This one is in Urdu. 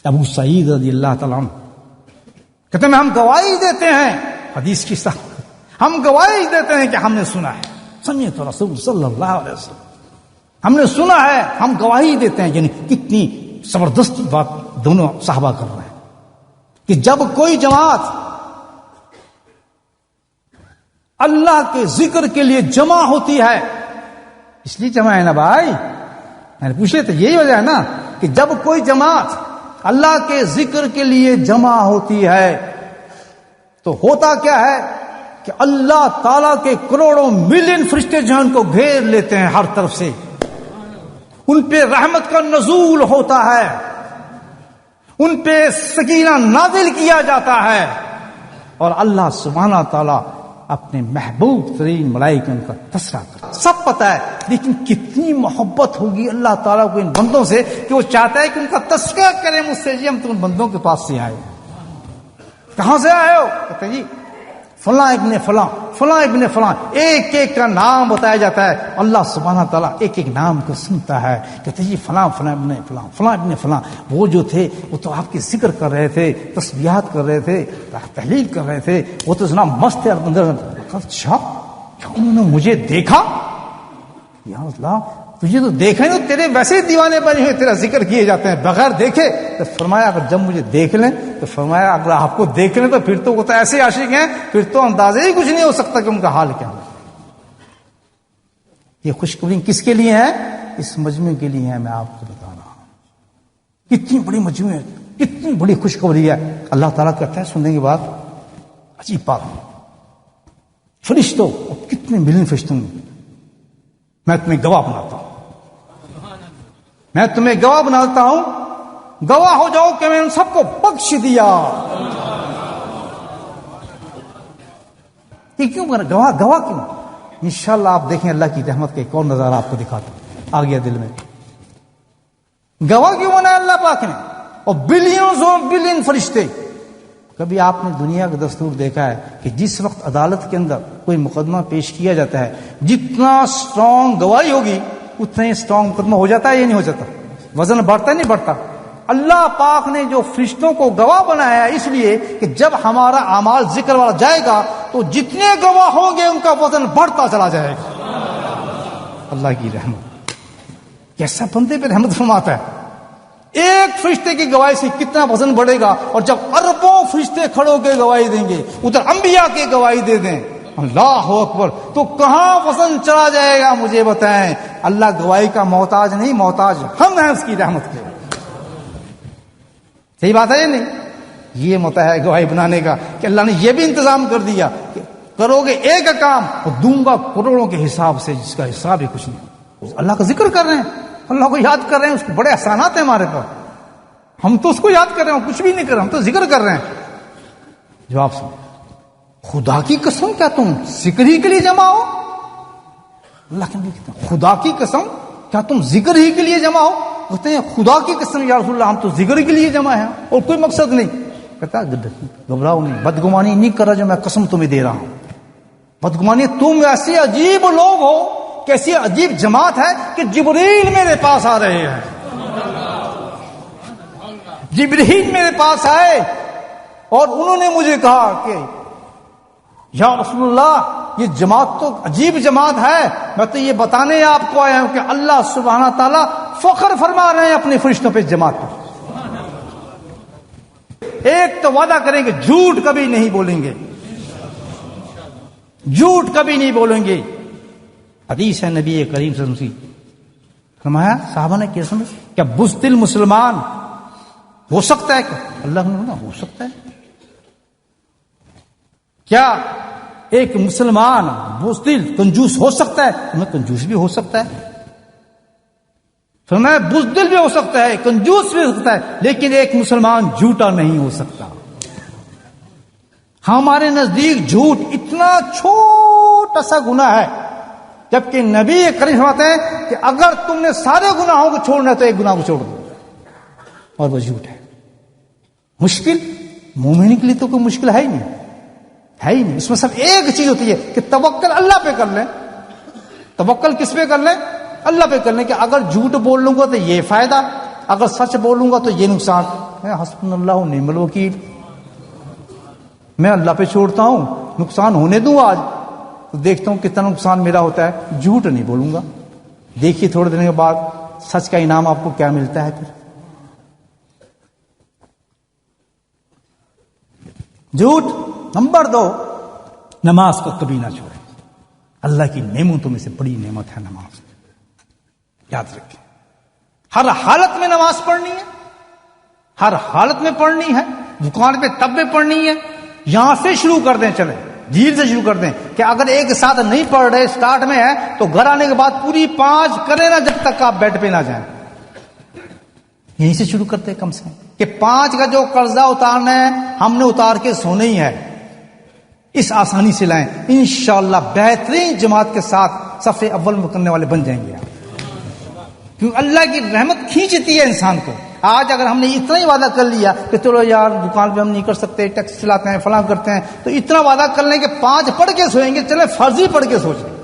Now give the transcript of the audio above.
ابو سعید رضی اللہ تعالیٰ عنہ کہتے ہیں ہم گواہی دیتے ہیں، حدیث کی صحت، ہم گواہی دیتے ہیں کہ ہم نے سنا ہے، سمیعت رسول صلی اللہ علیہ وسلم، ہم نے سنا ہے، ہم گواہی دیتے ہیں. یعنی کتنی زبردست بات دونوں صحابہ کر رہے ہیں کہ جب کوئی جماعت اللہ کے ذکر کے لیے جمع ہوتی ہے، اس لیے جمع ہے نا بھائی، میں نے پوچھے تو یہی وجہ ہے نا کہ جب کوئی جماعت اللہ کے ذکر کے لیے جمع ہوتی ہے تو ہوتا کیا ہے کہ اللہ تعالیٰ کے کروڑوں ملین فرشتے جو ہیں ان کو گھیر لیتے ہیں ہر طرف سے، ان پہ رحمت کا نزول ہوتا ہے، ان پہ سکینہ نازل کیا جاتا ہے، اور اللہ سبحانہ تعالیٰ اپنے محبوب ترین ملائکہ ان کا تذکرہ کرتا ہے. سب پتا ہے، لیکن کتنی محبت ہوگی اللہ تعالیٰ کو ان بندوں سے کہ وہ چاہتا ہے کہ ان کا تذکرہ کریں مجھ سے. جی ہم تو ان بندوں کے پاس سے آئے. کہاں سے آئے ہو؟ کہتے جی فلاں ابن فلاں، فلاں ابن فلاں، ایک ایک کا نام بتایا جاتا ہے. اللہ سبحانہ تعالیٰ ایک ایک نام کو سنتا ہے. کہتے جی فلاں فلاں ابن فلاں، فلاں ابن فلاں، وہ جو تھے وہ تو آپ کی ذکر کر رہے تھے، تسبیحات کر رہے تھے، تحلیل کر رہے تھے، وہ تو اتنا مست ہے اندر. اچھا کیا انہوں نے مجھے دیکھا؟ یا اللہ تجھے تو دیکھا نہیں، تیرے ویسے ہی دیوانے بنے ہوئے تیرا ذکر کیے جاتے ہیں بغیر دیکھے. تو فرمایا اگر جب مجھے دیکھ لیں تو فرمایا اگر آپ کو دیکھ لیں تو پھر تو وہ تو ایسے عاشق ہیں، پھر تو اندازے ہی کچھ نہیں ہو سکتا کہ ان کا حال کیا ہو. یہ خوشخبری کس کے لیے ہے؟ اس مجموعے کے لیے ہے. میں آپ کو بتا رہا ہوں کتنی بڑی مجموعہ ہے، کتنی بڑی خوشخبری ہے. اللہ تعالیٰ کہتا ہے سننے کے بعد عجیب بات، فرشتوں کتنے ملین فرشتوں میں تمہیں گواہ بناتا ہوں، میں تمہیں گواہ بناتا ہوں، گواہ ہو جاؤ کہ میں ان سب کو بخش دیا. یہ کیوں کرنا گواہ؟ گواہ کیوں؟ انشاءاللہ آپ دیکھیں اللہ کی رحمت کا ایک اور نظارہ آپ کو دکھاتا ہوں. آ گیا دل میں. گواہ کیوں بنایا اللہ پاک نے؟ اور بلین فرشتے. کبھی آپ نے دنیا کا دستور دیکھا ہے کہ جس وقت عدالت کے اندر کوئی مقدمہ پیش کیا جاتا ہے، جتنا سٹرونگ گواہی ہوگی اتنا ہی سٹرونگ مقدمہ ہو جاتا ہے یا نہیں ہو جاتا؟ وزن بڑھتا نہیں بڑھتا؟ اللہ پاک نے جو فرشتوں کو گواہ بنایا ہے اس لیے کہ جب ہمارا اعمال ذکر والا جائے گا تو جتنے گواہ ہوں گے ان کا وزن بڑھتا چلا جائے گا. اللہ کی رحمت، کیسا بندے پہ رحمت فرماتا ہے. ایک فرشتے کی گواہی سے کتنا وزن بڑھے گا، اور جب اربوں فرشتے کھڑوں کے گواہی دیں گے، ادھر انبیاء کی گواہی دے دیں، اللہ اکبر، تو کہاں وزن چلا جائے گا؟ مجھے بتائیں. اللہ گواہی کا محتاج نہیں، محتاج ہم ہیں اس کی رحمت کے. صحیح بات ہے یا نہیں؟ یہ متا ہے گواہی بنانے کا کہ اللہ نے یہ بھی انتظام کر دیا کہ کرو گے ایک کام اور دوں گا کروڑوں کے حساب سے، جس کا حساب ہی کچھ نہیں. اللہ کا ذکر کر رہے ہیں، اللہ کو یاد کر رہے ہیں، اس کو بڑے احسانات ہیں ہمارے پاس. ہم تو اس کو یاد کر رہے ہیں، کچھ بھی نہیں کر رہے، ہم تو ذکر کر رہے ہیں. جواب سن، خدا کی قسم کیا تم ذکر ہی کے لیے جمع ہو؟ اللہ کے نبی کہتے ہیں خدا کی قسم کیا تم ذکر ہی کے لیے جمع ہو؟ کہتے ہیں خدا کی قسم یا رسول اللہ ہم تو ذکر کے لیے جمع ہیں اور کوئی مقصد نہیں. کہتا گھبراؤ نہیں، بدگمانی نہیں کر رہا جو میں قسم تمہیں دے رہا ہوں. بدگمانی، تم ایسے عجیب لوگ ہو، کیسی عجیب جماعت ہے کہ جبریل میرے پاس آ رہے ہیں. جبریل میرے پاس آئے اور انہوں نے مجھے کہا کہ یا رسول اللہ یہ جماعت تو عجیب جماعت ہے، میں تو یہ بتانے آپ کو آیا ہوں کہ اللہ سبحانہ تعالیٰ فخر فرما رہے ہیں اپنے فرشتوں پہ جماعت پر. ایک تو وعدہ کریں گے جھوٹ کبھی نہیں بولیں گے، جھوٹ کبھی نہیں بولیں گے. حدیث ہے نبی کریم صلی اللہ علیہ وسلم فرمایا، صحابہ نے کیا بزدل مسلمان ہو سکتا ہے؟ کہ اللہ نے ہو سکتا ہے. کیا ایک مسلمان بزدل کنجوس ہو سکتا ہے؟ میں کنجوس بھی ہو سکتا ہے. فرمایا بزدل بھی ہو سکتا ہے، کنجوس بھی ہو سکتا ہے، لیکن ایک مسلمان جھوٹا نہیں ہو سکتا. ہمارے نزدیک جھوٹ اتنا چھوٹا سا گناہ ہے، جبکہ نبی کریم فرماتے ہیں کہ اگر تم نے سارے گناہوں کو چھوڑنا ہے تو ایک گناہ کو چھوڑ دو، اور وہ جھوٹ ہے. مشکل مومن کے لیے تو کوئی مشکل ہے ہی نہیں، ہے ہی نہیں. اس میں صرف ایک چیز ہوتی ہے کہ توکل اللہ پہ کر لیں. توکل کس پہ کر لیں؟ اللہ پہ کر لیں. کہ اگر جھوٹ بول لوں گا تو یہ فائدہ، اگر سچ بولوں گا تو یہ نقصان. حسبنا اللہ و نعم الوکیل، میں اللہ پہ چھوڑتا ہوں، نقصان ہونے دوں آج تو دیکھتا ہوں کتنا نقصان میرا ہوتا ہے، جھوٹ نہیں بولوں گا۔ دیکھیے تھوڑے دن کے بعد سچ کا انعام آپ کو کیا ملتا ہے۔ پھر جھوٹ۔ نمبر 2، نماز کو کبھی نہ چھوڑیں۔ اللہ کی نعمتوں میں سے بڑی نعمت ہے نماز، یاد رکھیں۔ ہر حالت میں نماز پڑھنی ہے، ہر حالت میں پڑھنی ہے، دکان پہ تب بھی پڑھنی ہے۔ یہاں سے شروع کر دیں، چلیں دھیر سے شروع کر دیں کہ اگر ایک ساتھ نہیں پڑھ رہے، سٹارٹ میں ہے تو گھر آنے کے بعد پوری 5 کریں نا جب تک آپ بیڈ پہ نہ جائیں۔ یہیں سے شروع کرتے کم سے کم کہ 5 کا جو قرضہ اتارنا ہے ہم نے اتار کے سونا ہی ہے، اس آسانی سے لائیں، انشاءاللہ بہترین جماعت کے ساتھ صف اول میں کرنے والے بن جائیں گے آپ، کیونکہ اللہ کی رحمت کھینچتی ہے انسان کو۔ آج اگر ہم نے اتنا ہی وعدہ کر لیا کہ چلو یار دکان پہ ہم نہیں کر سکتے، ٹیکسی چلاتے ہیں، فلاں کرتے ہیں، تو اتنا وعدہ کر لیں کہ 5 پڑھ کے سوئیں گے، چلے فرضی پڑھ کے سوچیں۔